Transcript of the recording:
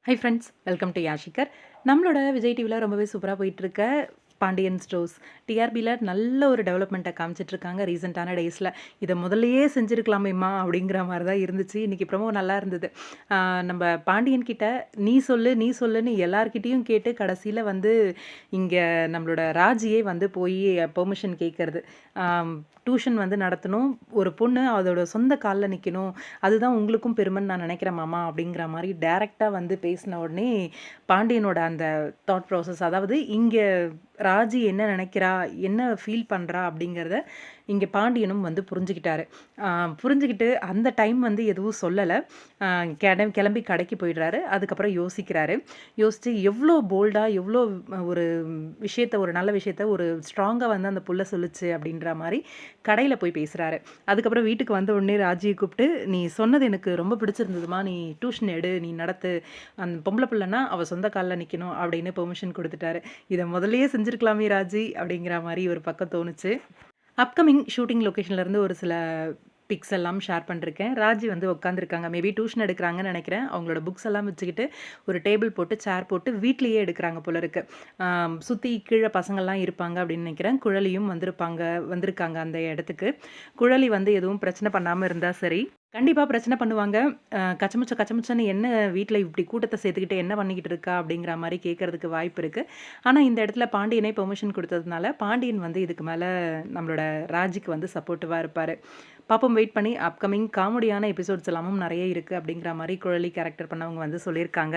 High friends, welcome to யாஷிகர். நம்மளோட விஜய் டிவியில் ரொம்பவே சூப்பராக போயிட்டுருக்க பாண்டியன் ஸ்டோர்ஸ் டிஆர்பியில் நல்ல ஒரு டெவலப்மெண்ட்டை காமிச்சிட்ருக்காங்க ரீசெண்டான டேஸில். இதை முதல்லையே செஞ்சுருக்கலாமேம்மா அப்படிங்கிற மாதிரி தான் இருந்துச்சு. இன்றைக்கி ப்ரமோ நல்லா இருந்தது. நம்ம பாண்டியன் கிட்ட நீ சொல்லு நீ சொல்லுன்னு எல்லார்கிட்டேயும் கேட்டு கடைசியில் வந்து இங்கே நம்மளோட ராஜியே வந்து போய் பெர்மிஷன் கேட்குறது. டியூஷன் வந்து நடத்தணும், ஒரு பொண்ணு அதோட சொந்த காலில் நிற்கணும், அதுதான் உங்களுக்கும் பெருமைன்னு நான் நினைக்கிறேன் மாமா அப்படிங்கிற மாதிரி டைரெக்டாக வந்து பேசின உடனே பாண்டியனோட அந்த தாட் ப்ராசஸ், அதாவது இங்கே ராஜி என்ன நினைக்கிறா, என்ன ஃபீல் பண்ணுறா அப்படிங்கிறத இங்கே பாண்டியனும் வந்து புரிஞ்சுக்கிட்டாரு. புரிஞ்சுக்கிட்டு அந்த டைம் வந்து எதுவும் சொல்லலை. கிளம்பி கடைக்கு போயிடுறாரு. அதுக்கப்புறம் யோசிக்கிறாரு. யோசித்து எவ்வளோ போல்டாக எவ்வளோ ஒரு விஷயத்த, ஒரு நல்ல விஷயத்த ஒரு ஸ்ட்ராங்காக வந்து அந்த புள்ள சொல்லுச்சு அப்படின்ற மாதிரி கடையில் போய் பேசுகிறாரு. அதுக்கப்புறம் வீட்டுக்கு வந்த உடனே ராஜியை கூப்பிட்டு, நீ சொன்னது எனக்கு ரொம்ப பிடிச்சிருந்ததுமா, நீ டியூஷன் எடு, நீ நடத்து, அந்த பொம்பளை பிள்ளைன்னா அவள் சொந்த காலில் நிற்கணும் அப்படின்னு பெர்மிஷன் கொடுத்துட்டாரு. இதை முதல்லையே செஞ்சுருக்கலாமே ராஜி அப்படிங்கிற மாதிரி ஒரு பக்கம் தோணுச்சு. அப்கமிங் ஷூட்டிங் லொக்கேஷன்லேருந்து ஒரு சில பிக்ஸ் எல்லாம் ஷேர் பண்ணிருக்கேன். ராஜி வந்து உட்காந்துருக்காங்க, மேபி டியூஷன் எடுக்கிறாங்கன்னு நினைக்கிறேன். அவங்களோட புக்ஸ் எல்லாம் வச்சுக்கிட்டு ஒரு டேபிள் போட்டு சேர் போட்டு வீட்லேயே எடுக்கிறாங்க போல இருக்கு. சுற்றி கீழே பசங்கள்லாம் இருப்பாங்க அப்படின்னு நினைக்கிறேன். குழலியும் வந்திருக்காங்க அந்த இடத்துக்கு. குழலி வந்து எதுவும் பிரச்சனை பண்ணாமல் இருந்தால் சரி. கண்டிப்பாக பிரச்சனை பண்ணுவாங்க. கச்சமுச்சன்னு என்ன வீட்டில் இப்படி கூட்டத்தை சேர்த்துக்கிட்டு என்ன பண்ணிக்கிட்டு இருக்கா அப்படிங்கிற மாதிரி கேட்கறதுக்கு வாய்ப்பு இருக்குது. ஆனால் இந்த இடத்துல பாண்டியனே பெர்மிஷன் கொடுத்ததுனால பாண்டியன் வந்து இதுக்கு மேலே நம்மளோட ராஜிக்கு வந்து சப்போர்ட்டிவாக இருப்பார். பாப்போம், வெயிட் பண்ணி. அப்கமிங் காமெடியான எபிசோட்ஸ் எல்லாமும் நிறைய இருக்குது அப்படிங்கிற மாதிரி குழலி கேரக்டர் பண்ணவங்க வந்து சொல்லியிருக்காங்க.